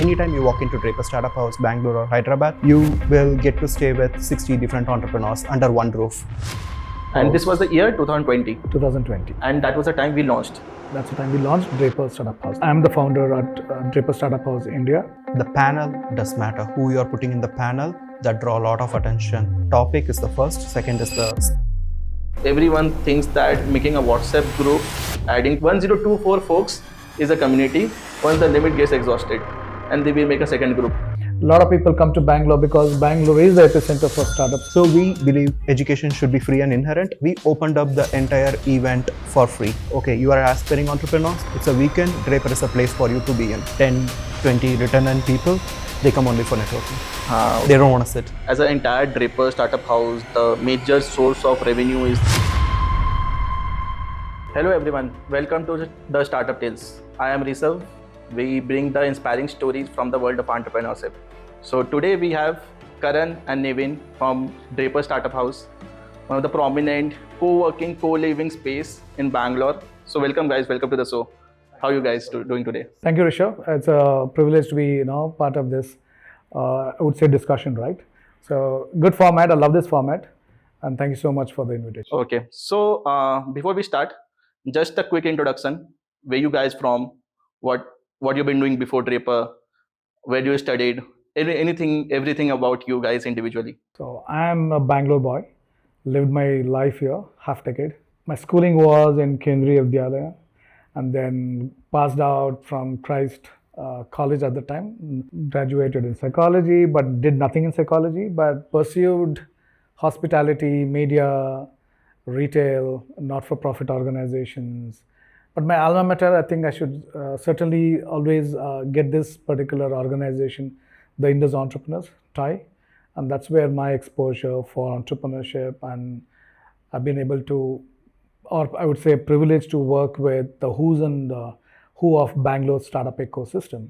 Anytime you walk into Draper Startup House, Bangalore or Hyderabad, you will get to stay with 60 different entrepreneurs under one roof. And this was the year 2020. 2020. And that was the time we launched. That's the time we launched Draper Startup House. I'm the founder at Draper Startup House India. The panel does matter. Who you are putting in the panel, that draw a lot of attention. Topic is the first, second is the... Everyone thinks that making a WhatsApp group, adding 1024 folks is a community. Once the limit gets exhausted, and they will make a second group. A lot of people come to Bangalore because Bangalore is the epicenter for startups. So we believe education should be free and inherent. We opened up the entire event for free. Okay, you are aspiring entrepreneurs. It's a weekend. Draper is a place for you to be in. 10, 20 return people, they come only for networking. They don't want to sit. As an entire Draper Startup House, the major source of revenue is... Hello everyone, welcome to the Startup Tales. I am Rishabh. We bring the inspiring stories from the world of entrepreneurship. So today we have Karan and Nivin from Draper Startup House, one of the prominent co-working, co-living space in Bangalore. So welcome guys, welcome to the show. How are you guys doing today? Thank you, Rishabh. It's a privilege to be part of this, I would say, discussion, right? So good format. I love this format. And thank you so much for the invitation. Okay. So before we start, just a quick introduction. Where you guys from? What you've been doing before Draper? Where you studied? Everything about you guys individually. So I'm a Bangalore boy. Lived my life here, half decade. My schooling was in Kendriya Vidyalaya, and then passed out from Christ College at the time. Graduated in psychology, but did nothing in psychology. But pursued hospitality, media, retail, not-for-profit organizations. But my alma mater, I think I should certainly always get this particular organization, the Indus Entrepreneurs, TIE. And that's where my exposure for entrepreneurship, and I've been able to, or I would say privileged to work with the who's and the who of Bangalore startup ecosystem.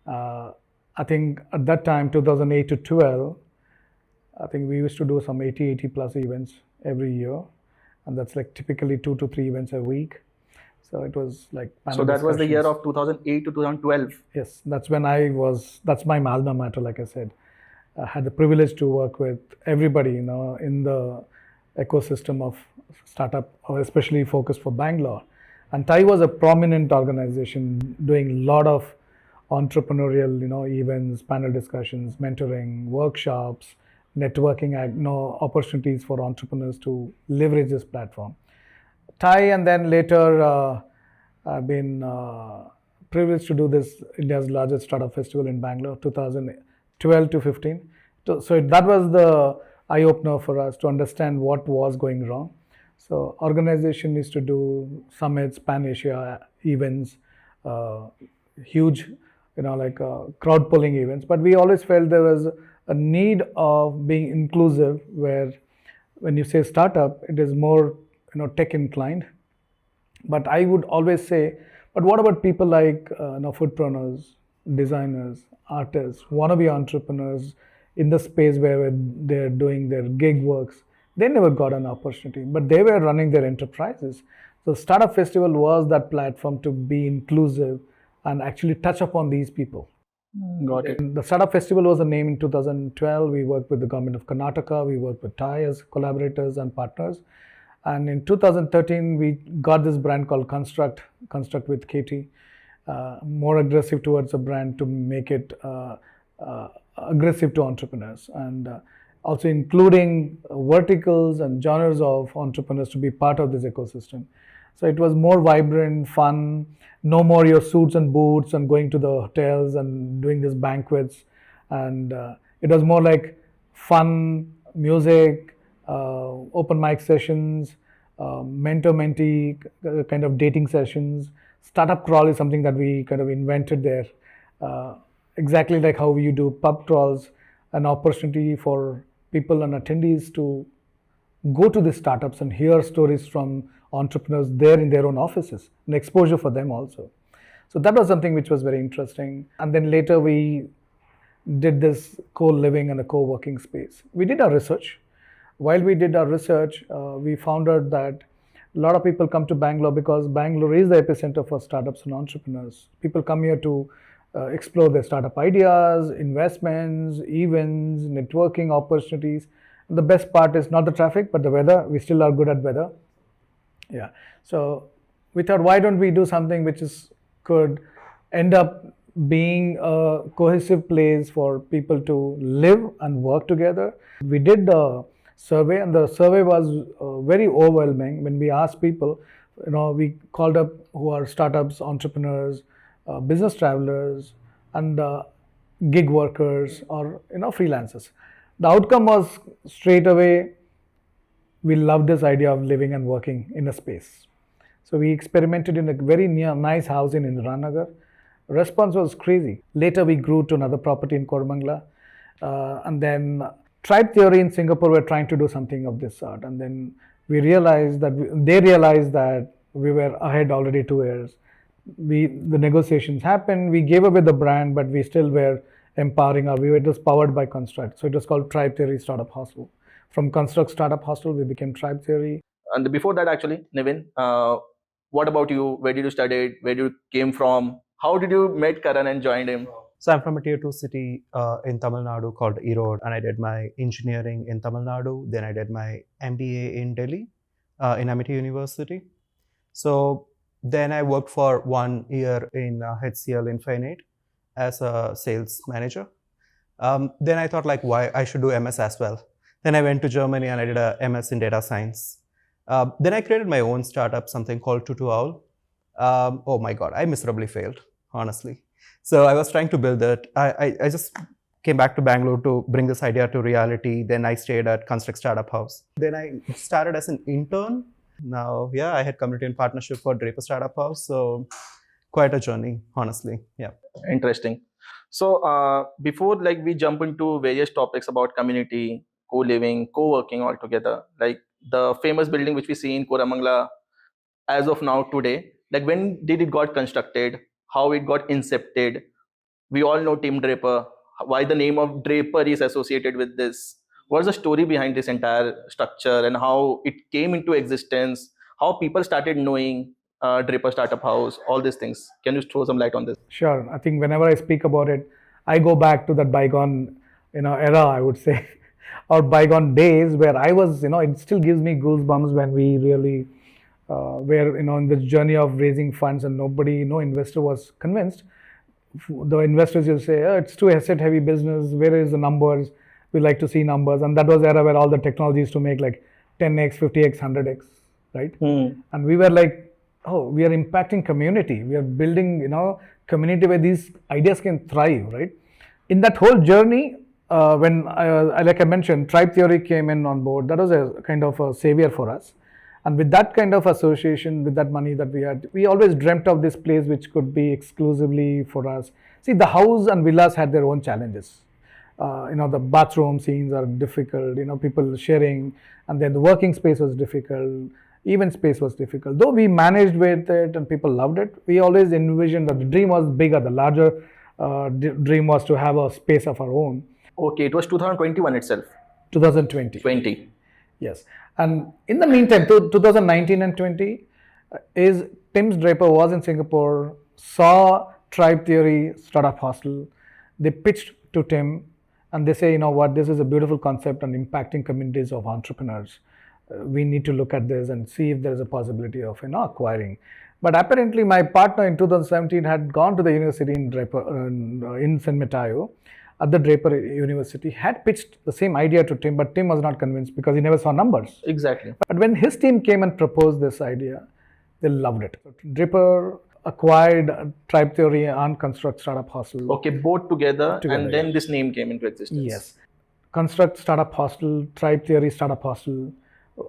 I think at that time, 2008 to 12, I think we used to do some 80 plus events every year. And that's like typically 2 to 3 events a week. So it was like... So that was the year of 2008 to 2012. Yes, that's when that's my alma mater, like I said. I had the privilege to work with everybody, in the ecosystem of startup, or especially focused for Bangalore. And TIE was a prominent organization doing a lot of entrepreneurial, events, panel discussions, mentoring, workshops, networking, opportunities for entrepreneurs to leverage this platform. TIE, and then later I've been privileged to do this India's largest startup festival in Bangalore, 2012 to 15. So that was the eye-opener for us to understand what was going wrong. So organization needs to do summits, Pan-Asia events, huge, crowd pulling events. But we always felt there was a need of being inclusive, where when you say startup, it is more tech inclined. But I would always say, but what about people like foodpreneurs, designers, artists, wannabe entrepreneurs in the space where they're doing their gig works? They never got an opportunity, but they were running their enterprises. So Startup Festival was that platform to be inclusive and actually touch upon these people. Got it. The Startup Festival was a name in 2012. We worked with the government of Karnataka. We worked with TIE as collaborators and partners. And in 2013, we got this brand called Construct with Katie, more aggressive towards a brand to make it aggressive to entrepreneurs, and also including verticals and genres of entrepreneurs to be part of this ecosystem. So it was more vibrant, fun, no more your suits and boots and going to the hotels and doing these banquets. And it was more like fun, music, open mic sessions, mentor-mentee kind of dating sessions. Startup crawl is something that we kind of invented there. Exactly like how you do pub crawls, an opportunity for people and attendees to go to the startups and hear stories from entrepreneurs there in their own offices, and exposure for them also. So that was something which was very interesting. And then later we did this co-living and a co-working space. We did our research. While we did our research, we found out that a lot of people come to Bangalore because Bangalore is the epicenter for startups and entrepreneurs. People come here to explore their startup ideas, investments, events, networking opportunities. And the best part is not the traffic, but the weather. We still are good at weather. Yeah. So we thought, why don't we do something which is could end up being a cohesive place for people to live and work together. We did a survey, and the survey was very overwhelming. When we asked people, we called up who are startups, entrepreneurs, business travelers, and gig workers, or freelancers. The outcome was straight away, we loved this idea of living and working in a space. So we experimented in a very nice house in Indiranagar. Response was crazy. Later we grew to another property in Koramangala. And then Tribe Theory in Singapore were trying to do something of this sort. And then we realized that they realized that we were ahead already 2 years. The negotiations happened. We gave away the brand, but we still were empowering it was powered by Construct. So it was called Tribe Theory Startup Hostel. From Construct Startup Hostel, we became Tribe Theory. And before that, actually, Nivin, what about you? Where did you study? Where did you came from? How did you met Karan and joined him? So I'm from a tier 2 city in Tamil Nadu called Erode, and I did my engineering in Tamil Nadu. Then I did my MBA in Delhi in Amity University. So then I worked for 1 year in HCL Infinite as a sales manager. Then I thought why I should do MS as well. Then I went to Germany and I did a MS in data science. Then I created my own startup, something called Tutu Owl. Oh my God, I miserably failed, honestly. So I was trying to build it. I just came back to Bangalore to bring this idea to reality. Then I stayed at Construct Startup House. Then I started as an intern. Now, I had community and partnership for Draper Startup House. So quite a journey, honestly. Yeah. Interesting. So before we jump into various topics about community, co-living, co-working all together, like the famous building which we see in Koramangala as of now today, when did it got constructed, how it got incepted? We all know Tim Draper, why the name of Draper is associated with this. What's the story behind this entire structure and how it came into existence, how people started knowing Draper Startup House, all these things. Can you throw some light on this? Sure. I think whenever I speak about it, I go back to that bygone, era, I would say, or bygone days where I was, it still gives me goosebumps when we really were, in this journey of raising funds and nobody, no investor was convinced. The investors will say, it's too asset heavy business. Where is the numbers? We like to see numbers. And that was the era where all the technologies to make 10x, 50x, 100x, right? And we were like, oh, we are impacting community. We are building, community where these ideas can thrive, right? In that whole journey, when like I mentioned, Tribe Theory came in on board. That was a kind of a savior for us. And with that kind of association, with that money that we had, we always dreamt of this place which could be exclusively for us. See, the house and villas had their own challenges. The bathroom scenes are difficult, people sharing, and then the working space was difficult, event space was difficult. Though we managed with it and people loved it, we always envisioned that the dream was bigger, the larger dream was to have a space of our own. Okay, it was 2021 itself. 2020. 20. Yes. And in the meantime, 2019 and 20, is Tim Draper was in Singapore, saw Tribe Theory Startup Hostel. They pitched to Tim and they say, you know what, this is a beautiful concept and impacting communities of entrepreneurs. We need to look at this and see if there is a possibility of acquiring. But apparently my partner in 2017 had gone to the university in Draper, in San Mateo, at the Draper University, had pitched the same idea to Tim, but Tim was not convinced because he never saw numbers. Exactly. But when his team came and proposed this idea, they loved it. Draper acquired Tribe Theory and Construct Startup Hostel. Okay, both together and then this name came into existence. Yes. Construct Startup Hostel, Tribe Theory Startup Hostel.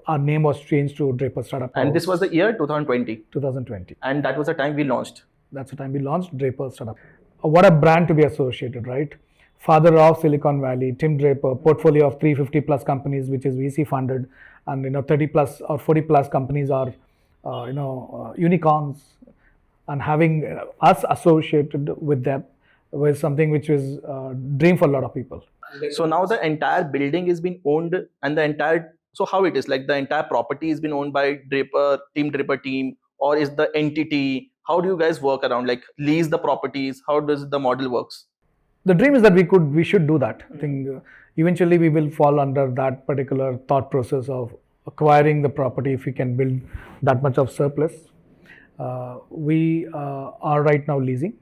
Our name was changed to Draper Startup House. And this was the year 2020. 2020. And that was the time we launched. That's the time we launched Draper Startup. What a brand to be associated, right? Father of Silicon Valley, Tim Draper, portfolio of 350 plus companies, which is VC funded, and 30 plus or 40 plus companies are, unicorns, and having us associated with them was something which was a dream for a lot of people. So now the entire building is being owned, and the entire, so how it is, the entire property is being owned by Draper, Team Draper team, or is the entity, how do you guys work around, like lease the properties? How does the model works? The dream is that we should do that. I think eventually we will fall under that particular thought process of acquiring the property if we can build that much of surplus. We are right now leasing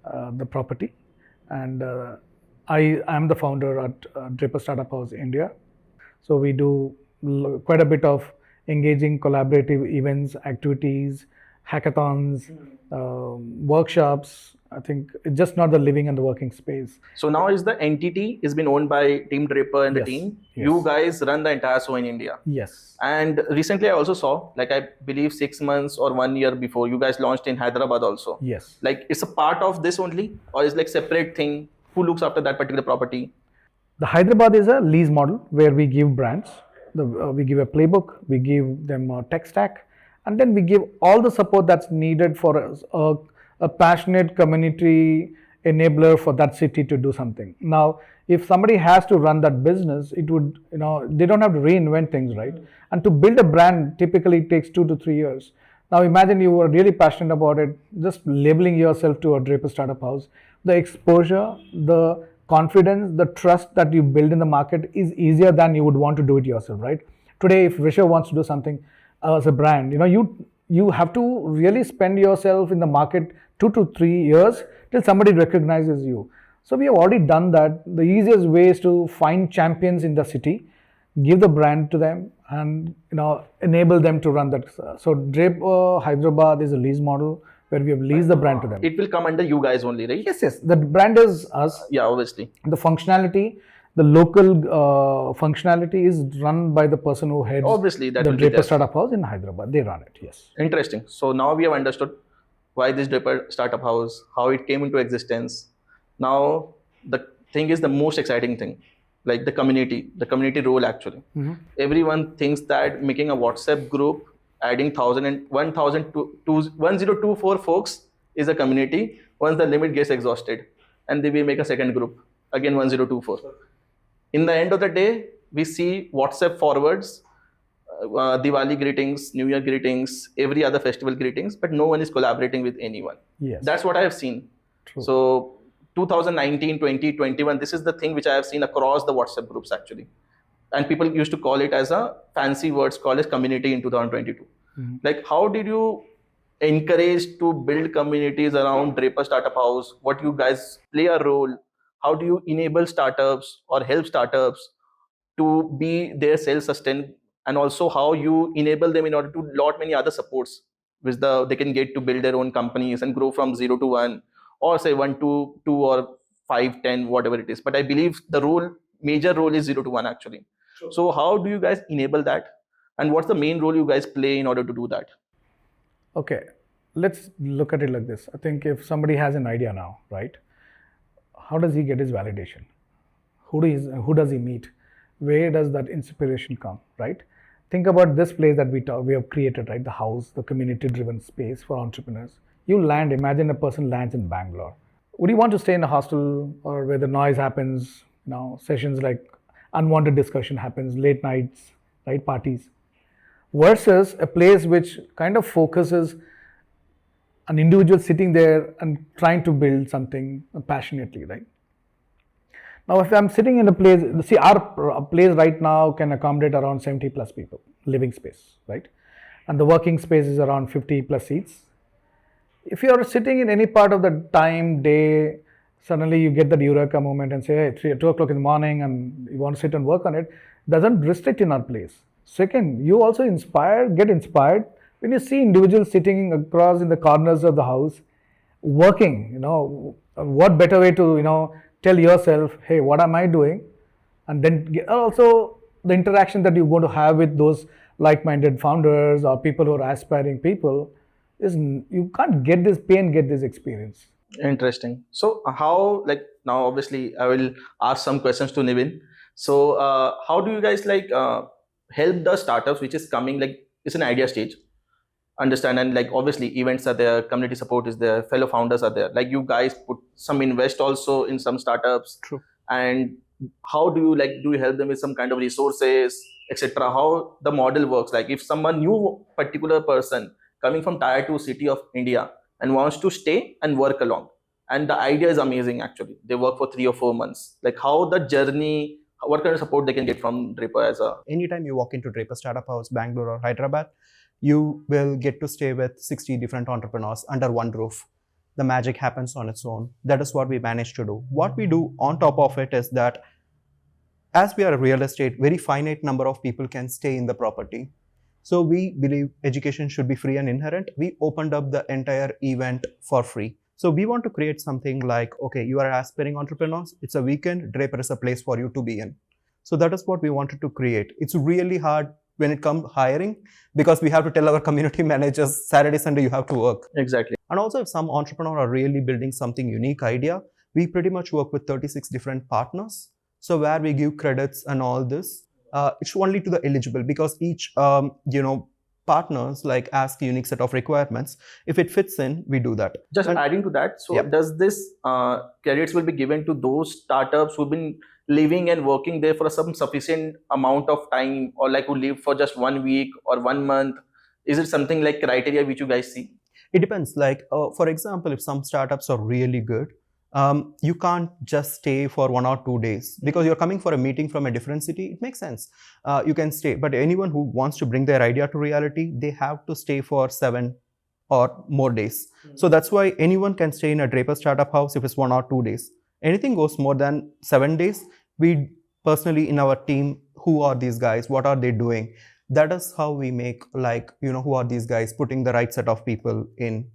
the property, and I am the founder at Draper Startup House India. So we do quite a bit of engaging collaborative events, activities, hackathons, workshops. I think it's just not the living and the working space. So now is the entity is been owned by Team Draper and the Yes, team. yes. You guys run the entire show in India. Yes. And recently I also saw, like I believe 6 months or 1 year before, you guys launched in Hyderabad also. Yes. Like it's a part of this only, or is like separate thing? Who looks after that particular property? The Hyderabad is a lease model where we give brands, we give a playbook, we give them a tech stack, and then we give all the support that's needed for a passionate community enabler for that city to do something. Now, if somebody has to run that business, it would, they don't have to reinvent things, right? And to build a brand typically takes 2 to 3 years. Now, imagine you were really passionate about it, just labeling yourself to a Draper Startup House. The exposure, the confidence, the trust that you build in the market is easier than you would want to do it yourself, right? Today, if Rishabh wants to do something as a brand, you have to really spend yourself in the market 2 to 3 years till somebody recognizes you. So we have already done that. The easiest way is to find champions in the city, give the brand to them, and enable them to run that. So Draper Hyderabad is a lease model where we have leased the brand to them. It will come under you guys only, right? Yes. The brand is us. Yeah, obviously. The functionality, the local functionality is run by the person who heads Obviously, that the will be Draper there. Startup House in Hyderabad. They run it, yes. Interesting. So now we have understood why this Draper Startup House, how it came into existence. Now the thing is the most exciting thing, like the community role actually. Everyone thinks that making a WhatsApp group, adding 1024 folks is a community. Once the limit gets exhausted, and then we make a second group, again 1024. In the end of the day, we see WhatsApp forwards, Diwali greetings, New Year greetings, every other festival greetings, but no one is collaborating with anyone. Yes. That's what I have seen. True. So 2019, 20, 21, this is the thing which I have seen across the WhatsApp groups actually. And people used to call it as a fancy words called as community in 2022. Like how did you encourage to build communities around Draper Startup House? What you guys play a role? How do you enable startups or help startups to be their self-sustained, and also how you enable them in order to lot many other supports which they can get to build their own companies and grow from 0 to 1, or say 1 to 2 or 5, 10, whatever it is. But I believe the major role is 0 to 1 actually. Sure. So how do you guys enable that, and what's the main role you guys play in order to do that? Okay, let's look at it like this. I think if somebody has an idea now, right? How does he get his validation? Who does he meet? Where does that inspiration come, right? Think about this place that we have created, right? The house, the community-driven space for entrepreneurs. You land, imagine a person lands in Bangalore. Would you want to stay in a hostel or where the noise happens, sessions like unwanted discussion happens, late nights, right, parties, versus a place which kind of focuses an individual sitting there and trying to build something passionately, right? Now, if I'm sitting in a place, see, our place right now can accommodate around 70 plus people, living space, right? And the working space is around 50 plus seats. If you're sitting in any part of the time, day, suddenly you get that eureka moment and say, hey, 2 o'clock in the morning, and you want to sit and work on it, doesn't restrict in our place. Second, you also get inspired when you see individuals sitting across in the corners of the house, working, what better way to, tell yourself, hey, what am I doing? And then also the interaction that you're going to have with those like-minded founders or people who are aspiring people is, you can't get this pain, get this experience. Interesting. So how, like, now obviously I will ask some questions to Nivin. So how do you guys help the startups which is coming, like it's an idea stage, understand, and like obviously events are there, community support is there, fellow founders are there, like you guys put some invest also in some startups. True. And how do you help them with some kind of resources, etc.? How the model works, like if someone new particular person coming from tier 2 city of India and wants to stay and work along. And the idea is amazing actually. They work for 3 or 4 months. Like how the journey, what kind of support they can get from Draper as a. Anytime you walk into Draper Startup House, Bangalore or Hyderabad, you will get to stay with 60 different entrepreneurs under one roof. The magic happens on its own. That is what we managed to do. What we do on top of it is that as we are a real estate, very finite number of people can stay in the property. So we believe education should be free and inherent. We opened up the entire event for free. So we want to create something like, okay, you are aspiring entrepreneurs. It's a weekend. Draper is a place for you to be in. So that is what we wanted to create. It's really hard when it comes hiring because we have to tell our community managers Saturday, Sunday, you have to work. Exactly. And also if some entrepreneur are really building something unique idea, we pretty much work with 36 different partners. So where we give credits and all this, it's only to the eligible because each, partners like ask a unique set of requirements. If it fits in, we do that. Just And- adding to that, so Yep. does this credits will be given to those startups who've been living and working there for some sufficient amount of time, or like who live for just 1 week or 1 month? Is it something like criteria which you guys see? It depends. Like, for example, if some startups are really good, you can't just stay for 1 or 2 days because you're coming for a meeting from a different city. It makes sense. You can stay. But anyone who wants to bring their idea to reality, they have to stay for 7 or more days. So that's why anyone can stay in a Draper Startup House if it's 1 or 2 days. Anything goes more than 7 days, we personally in our team, who are these guys? What are they doing? That is how we make like, who are these guys, putting the right set of people in.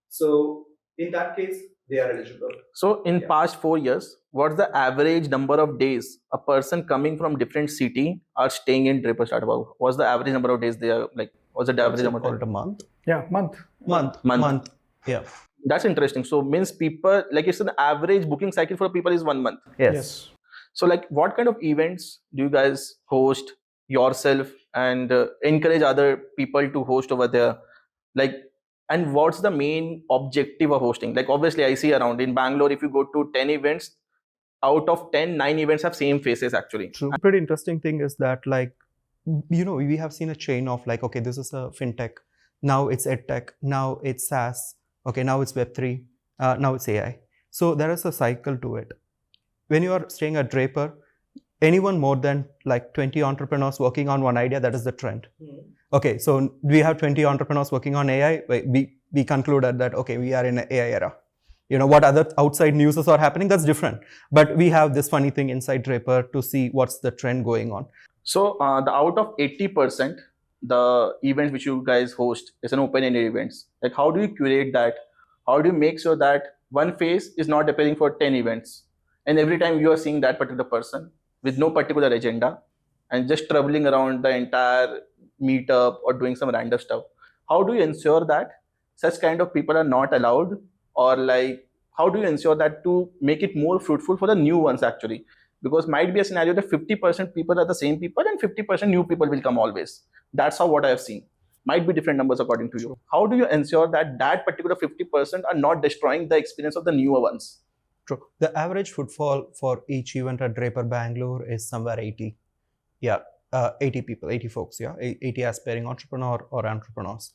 So in that case, they are eligible. So in Yeah. past 4 years, what's the average number of days a person coming from different city are staying in Draper Startup House? What's the average number of days they are like? What's the average number? Call it a month. Yeah, month. Month. Yeah. That's interesting. So means people like it's an average booking cycle for people is 1 month. Yes. So like what kind of events do you guys host yourself and encourage other people to host over there? Like, and what's the main objective of hosting? Like obviously I see around in Bangalore, if you go to 10 events, out of 10, 9 events have same faces actually. True. Pretty interesting thing is that like, we have seen a chain of like, okay, this is a fintech. Now it's edtech. Now it's SaaS. Okay, now it's Web3. Now it's AI. So there is a cycle to it. When you are staying at Draper, anyone more than like 20 entrepreneurs working on one idea, that is the trend. Okay, so we have 20 entrepreneurs working on AI. We concluded that, okay, we are in an AI era. What other outside news are happening, that's different. But we have this funny thing inside Draper to see what's the trend going on. So the out of 80%, the events which you guys host is an open-ended events. Like how do you curate that? How do you make sure that one face is not appearing for 10 events? And every time you are seeing that particular person with no particular agenda and just traveling around the entire meetup or doing some random stuff. How do you ensure that such kind of people are not allowed? Or like, how do you ensure that to make it more fruitful for the new ones actually? Because might be a scenario that 50% people are the same people and 50% new people will come always. That's how what I have seen. Might be different numbers according to you. How do you ensure that that particular 50% are not destroying the experience of the newer ones? True. The average footfall for each event at Draper Bangalore is somewhere 80. Yeah, 80 people, 80 folks, yeah, 80 aspiring entrepreneur or entrepreneurs.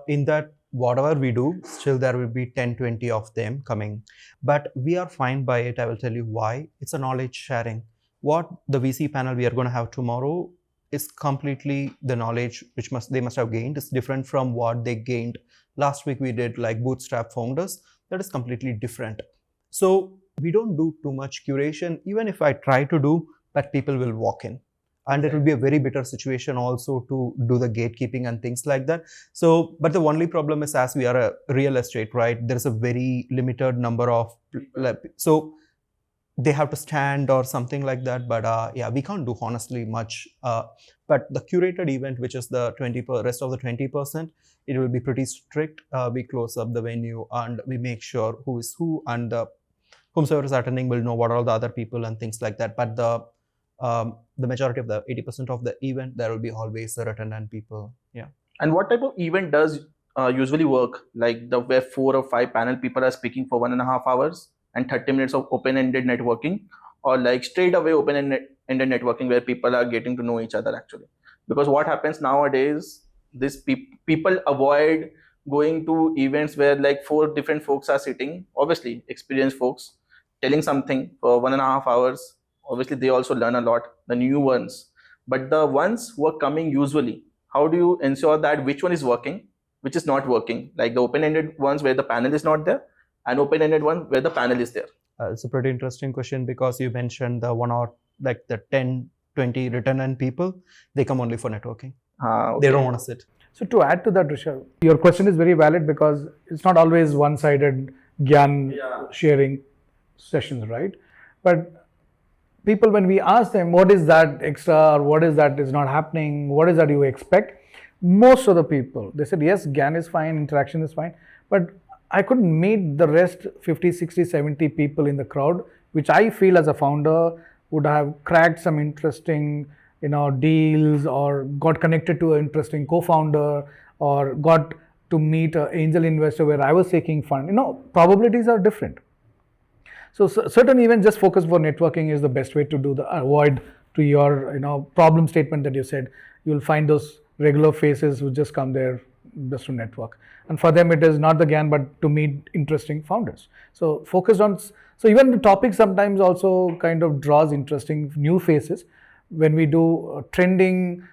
In that, whatever we do, still there will be 10, 20 of them coming. But we are fine by it. I will tell you why. It's a knowledge sharing. What the VC panel we are going to have tomorrow is completely the knowledge which they must have gained. It's different from what they gained. Last week we did like bootstrap founders. That is completely different. So we don't do too much curation, even if I try to do, but people will walk in. And it will be a very bitter situation also to do the gatekeeping and things like that. So, but the only problem is as we are a real estate, right? There's a very limited number of, so they have to stand or something like that. But yeah, we can't do honestly much. But the curated event, which is the rest of the 20%, it will be pretty strict. We close up the venue and we make sure who is who, and whomsoever is attending will know what are all the other people and things like that. But the majority of the 80% of the event, there will be always the attendant people. Yeah. And what type of event does usually work? Like where 4 or 5 panel people are speaking for 1.5 hours and 30 minutes of open-ended networking, or like straight away open-ended networking where people are getting to know each other actually? Because what happens nowadays, this people avoid going to events where like 4 different folks are sitting, obviously experienced folks, telling something for 1.5 hours. Obviously, they also learn a lot, the new ones. But the ones who are coming usually, how do you ensure that which one is working, which is not working? Like the open-ended ones where the panel is not there, and open-ended one where the panel is there. It's a pretty interesting question because you mentioned the one or like the 10, 20 return people, they come only for networking. Okay. They don't want to sit. So to add to that, Rishabh, your question is very valid because it's not always one-sided gyan sharing sessions, right? But people, when we ask them what is that extra or what is that is not happening, what is that you expect, most of the people, they said, yes, gyan is fine, interaction is fine, but I couldn't meet the rest 50, 60, 70 people in the crowd, which I feel as a founder would have cracked some interesting deals or got connected to an interesting co-founder or got to meet an angel investor where I was taking fund. Probabilities are different. So certain events just focus for networking is the best way to do the avoid to your problem statement that you said. You'll find those regular faces who just come there just to network. And for them, it is not the GAN, but to meet interesting founders. So focus on, so even the topic sometimes also kind of draws interesting new faces. When we do trending,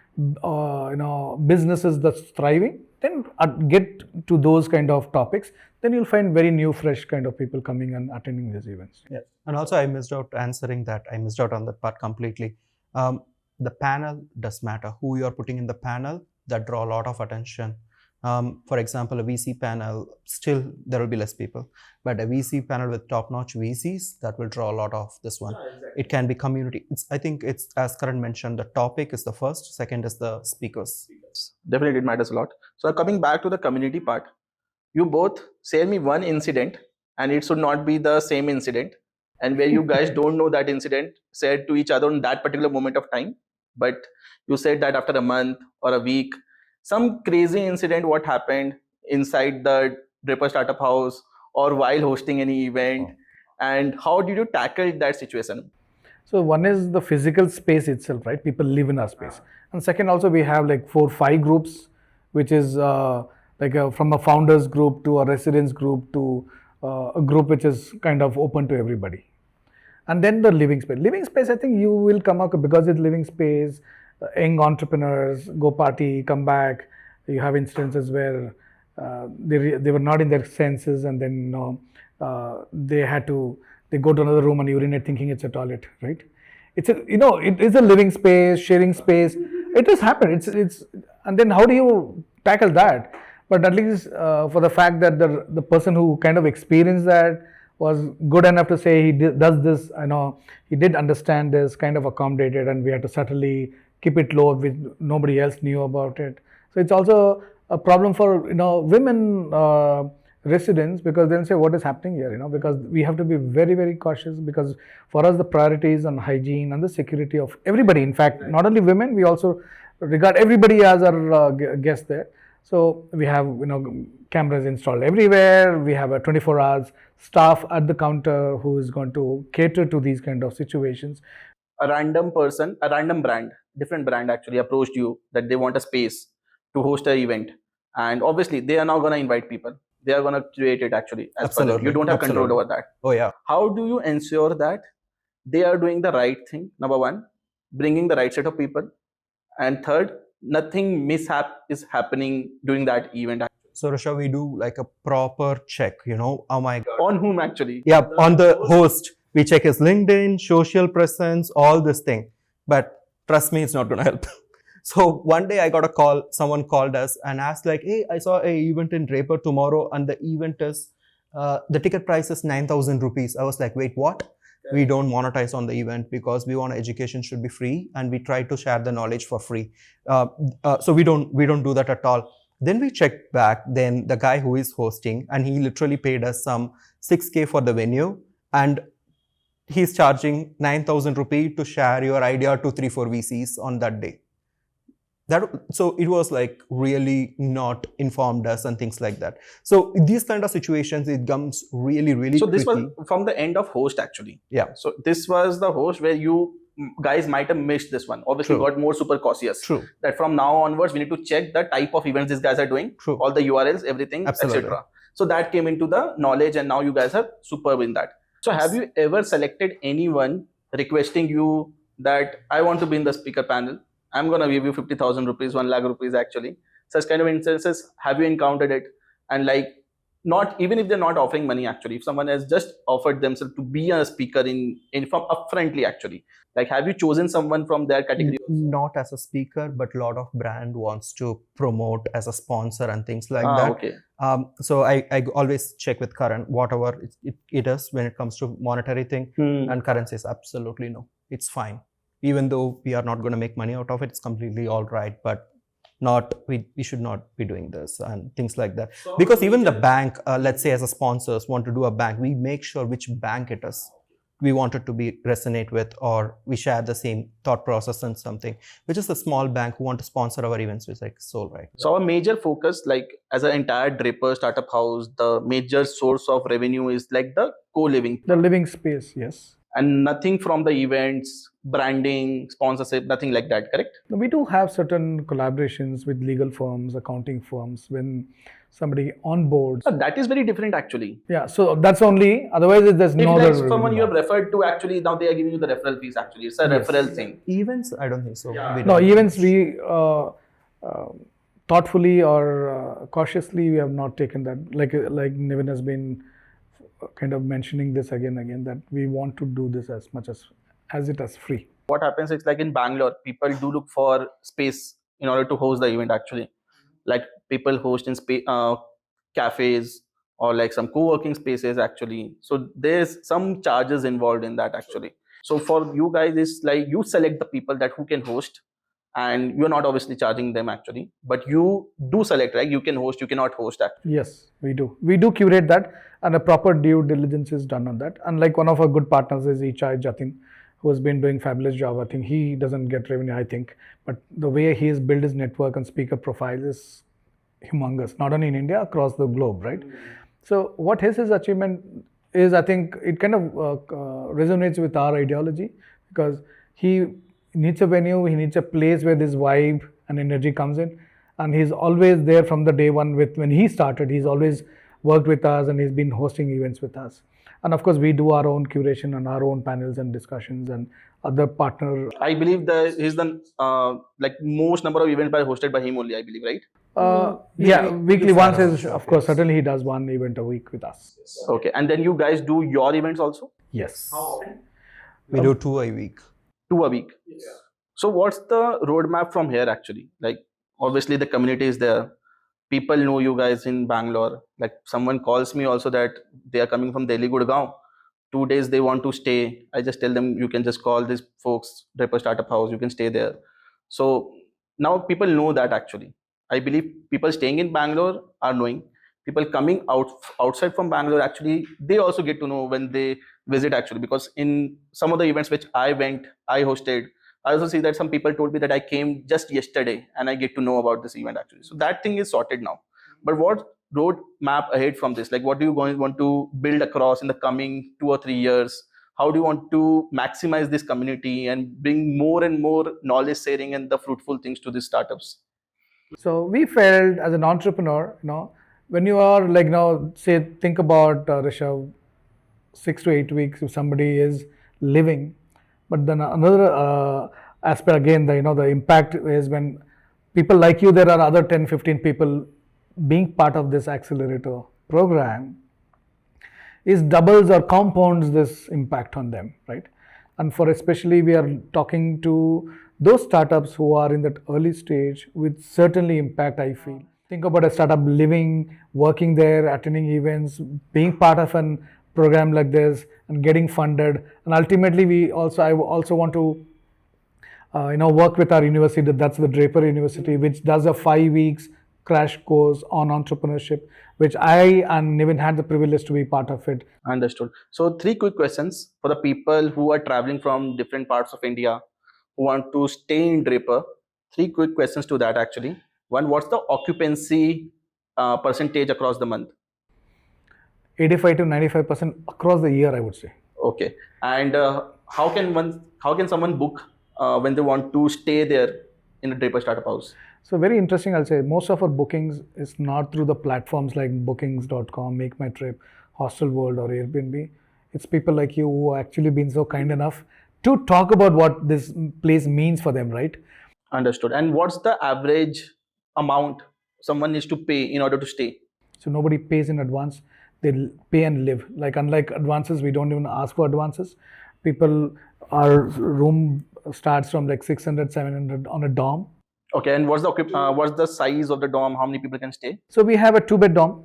businesses that's thriving, then get to those kind of topics, then you'll find very new, fresh kind of people coming and attending these events. Yeah. And also I missed out answering that. I missed out on that part completely. The panel does matter. Who you are putting in the panel, that draw a lot of attention. For example, a VC panel, still there will be less people, but a VC panel with top-notch VCs, that will draw a lot of this one. Yeah, exactly. It can be community. I think it's, as Karan mentioned, the topic is the first, second is the speakers. Definitely it matters a lot. So coming back to the community part, you both share me one incident, and it should not be the same incident, and where you guys don't know that incident said to each other on that particular moment of time, but you said that after a month or a week, some crazy incident what happened inside the Draper Startup House or while hosting any event, and how did you tackle that situation? So one is the physical space itself, right? People live in our space. And second, also we have like 4-5 groups, which is from a founders group to a residents group to a group which is kind of open to everybody. And then the living space. Living space, I think you will come up because it's living space. Young entrepreneurs go party, come back. You have instances where they were not in their senses, and then they go to another room and urinate thinking it's a toilet, right? It is a living space, sharing space. It has happened. It's and then how do you tackle that? But at least for the fact that the person who kind of experienced that was good enough to say he does this, he did understand this, kind of accommodated, and we had to subtly keep it low with nobody else knew about it. So it's also a problem for women residents, because they'll say what is happening here, because we have to be very, very cautious, because for us the priority is on hygiene and the security of everybody. In fact, not only women, we also regard everybody as our guest there. So we have cameras installed everywhere. We have a 24 hours staff at the counter who is going to cater to these kind of situations. A random person, a random brand, different brand actually approached you that they want a space to host an event, and obviously they are now going to invite people. They are going to create it actually. Absolutely. You don't have control over that. Oh yeah. How do you ensure that they are doing the right thing? Number one, bringing the right set of people, and third, nothing mishap is happening during that event. So Rishabh, we do like a proper check, oh my God. On whom actually? Yeah, on the host. We check his LinkedIn, social presence, all this thing. But trust me, it's not going to help. So one day I got a call, someone called us and asked like, hey, I saw an event in Draper tomorrow, and the event is, the ticket price is 9,000 rupees. I was like, wait, what? Okay. We don't monetize on the event because we want education should be free, and we try to share the knowledge for free. So we don't do that at all. Then we checked back, then the guy who is hosting, and he literally paid us some 6K for the venue, and he's charging 9,000 rupees to share your idea to 3-4 VCs on that day. So it was like really not informed us and things like that. So these kind of situations, it comes really, really So this quickly. was from the end of host actually. Yeah. So this was the host where you guys might have missed this one. Obviously, True. got more super cautious. True. That from now onwards, we need to check the type of events these guys are doing, True. all the URLs, everything, Absolutely. etc. So that came into the knowledge, and now you guys are superb in that. So have you ever selected anyone requesting you that I want to be in the speaker panel? I'm gonna give you 50,000 rupees, 1 lakh rupees actually. Such kind of instances, have you encountered it? And like, not even if they're not offering money actually, if someone has just offered themselves to be a speaker in from upfrontly actually, like have you chosen someone from their category? Not as a speaker, but a lot of brand wants to promote as a sponsor and things like that. Okay. So I always check with Karan whatever it is when it comes to monetary thing, and Karan says absolutely no, it's fine. Even though we are not going to make money out of it, it's completely all right, but not we should not be doing this and things like that. Because even the bank, let's say as a sponsors want to do a bank, we make sure which bank it is we wanted to be resonate with, or we share the same thought process and something, which is a small bank who want to sponsor our events, which is like so right. So our major focus, like as an entire Draper Startup House, the major source of revenue is like the co-living, The living space, yes. and nothing from the events, branding, sponsorship, nothing like that, correct? We do have certain collaborations with legal firms, accounting firms when somebody onboards. That is very different actually. Yeah, so that's only, otherwise there's If no like other someone you have revenue. referred to, actually now they are giving you the referral fees actually. It's a Yes. referral thing. Events, I don't think so. We No, don't. events we thoughtfully or cautiously we have not taken that. Like Nivin has been kind of mentioning this again and again, that we want to do this as much as it as free. What happens is like in Bangalore, people do look for space in order to host the event actually. Like people host in cafes or like some co-working spaces actually. So there's some charges involved in that actually. So for you guys, it's like you select the people that who can host, and you're not obviously charging them actually, but you do select, right? You can host, you cannot host actually. Yes, we do. We do curate that, and a proper due diligence is done on that. And like one of our good partners is Ichai Jatin, who has been doing fabulous job. I think he doesn't get revenue, I think, but the way he has built his network and speaker profile is humongous, not only in India, across the globe, right? So what his achievement is, I think it kind of resonates with our ideology, because he needs a venue, he needs a place where this vibe and energy comes in, and he's always there from the day one. When he started, he's always worked with us and he's been hosting events with us. And of course, we do our own curation and our own panels and discussions and other partner. I believe that he's the like most number of events by hosted by him only, I believe, right? Yeah, weekly once is, of course, certainly he does one event a week with us. Okay, and then you guys do your events also? Yes. We do 2 a week. 2 a week. So what's the roadmap from here actually? Like obviously the community is there. People know you guys in Bangalore. Like someone calls me also that they are coming from Delhi, Gurgaon. 2 days they want to stay. I just tell them you can just call these folks, Draper Startup House, you can stay there. So now people know that actually. I believe people staying in Bangalore are knowing. People coming outside from Bangalore actually, they also get to know when they visit actually, because in some of the events which I hosted, I also see that some people told me that I came just yesterday and I get to know about this event actually. So that thing is sorted now. But what road map ahead from this? Like what do you want to build across in the coming 2 or 3 years? How do you want to maximize this community and bring more and more knowledge sharing and the fruitful things to these startups? So we felt as an entrepreneur, when you are like say think about Rishabh, 6 to 8 weeks if somebody is living, but then another aspect again, the impact is when people like you, there are other 10-15 people being part of this accelerator program, is doubles or compounds this impact on them, right? And for especially we are talking to those startups who are in that early stage, with certainly impact, I feel. Think about a startup living, working there, attending events, being part of a program like this and getting funded. And ultimately I also want to work with our university, that's the Draper University, which does a 5 weeks crash course on entrepreneurship, which I and Nivin had the privilege to be part of it. Understood. So 3 quick questions for the people who are traveling from different parts of India, who want to stay in Draper. 3 quick questions to that actually. One, what's the occupancy percentage across the month? 85 to 95% across the year, I would say. Okay. And how can someone book when they want to stay there in a Draper Startup House? So very interesting, I'll say. Most of our bookings is not through the platforms like bookings.com, Make My Trip, Hostel World or Airbnb. It's people like you who actually been so kind enough to talk about what this place means for them, right? Understood. And what's the average amount someone needs to pay in order to stay? So nobody pays in advance. They pay and live. Like unlike advances, we don't even ask for advances. People, our room starts from like 600, 700 on a dorm. Okay, and what's the size of the dorm? How many people can stay? So we have a 2-bed dorm,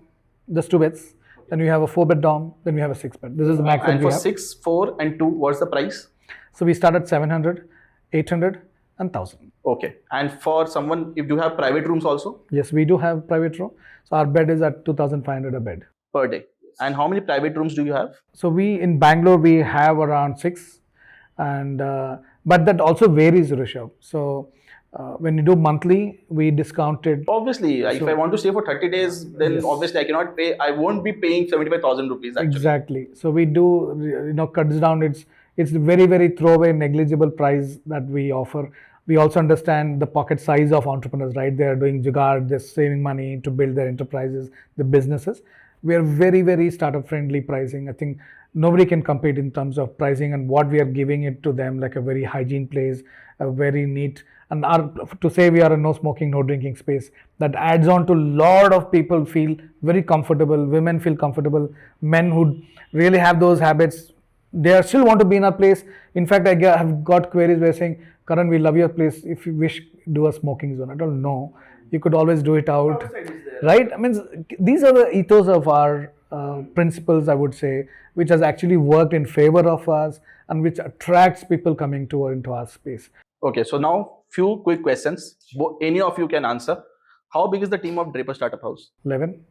just 2 beds. Then we have a 4-bed dorm. Then we have a 6-bed. This is the max that And we for have. 6, 4, and 2, what's the price? So we start at 700, 800, and 1000. Okay. And for someone, if you have private rooms also Yes, we do have private room. So our bed is at 2,500 a bed. per day. And how many private rooms do you have? So we in Bangalore we have around 6, and but that also varies, Rishabh. So when you do monthly, we discount it. Obviously, if I want to stay for 30 days, then obviously I cannot pay. I won't be paying 75,000 rupees actually. Exactly. So we do, cuts down. It's very very throwaway negligible price that we offer. We also understand the pocket size of entrepreneurs, right? They are doing jugaad, they're saving money to build their enterprises, the businesses. We are very very startup friendly pricing. I think nobody can compete in terms of pricing and what we are giving it to them, like a very hygiene place, a very neat, and to say we are a no smoking no drinking space, that adds on to a lot of people feel very comfortable. Women feel comfortable, men who really have those habits, they still want to be in our place. In fact, have got queries where saying, Karan, we love your place, if you wish do a smoking zone. I don't know, you could always do it out, right? I mean, these are the ethos of our principles, I would say, which has actually worked in favor of us and which attracts people coming into our space. Okay, so now few quick questions. Any of you can answer. How big is the team of Draper Startup House? 11.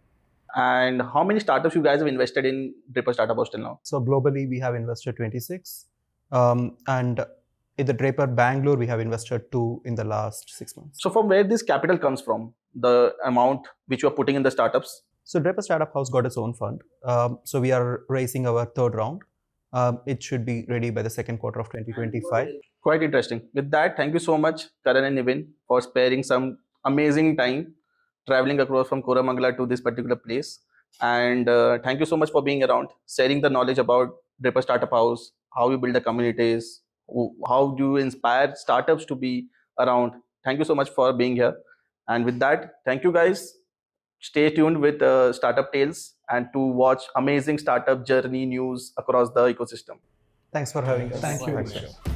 And how many startups you guys have invested in Draper Startup House till now? So globally, we have invested 26. And in the Draper Bangalore, we have invested 2 in the last 6 months. So from where this capital comes from, the amount which you are putting in the startups? So Draper Startup House got its own fund. So we are raising our 3rd round. It should be ready by the 2nd quarter of 2025. Quite interesting. With that, thank you so much, Karan and Nivin, for sparing some amazing time traveling across from Koramangala to this particular place. And thank you so much for being around, sharing the knowledge about Draper Startup House, how you build the communities, how do you inspire startups to be around. Thank you so much for being here. And with that, thank you guys. Stay tuned with Startup Tales and to watch amazing startup journey news across the ecosystem. Thanks for having us. Thank you.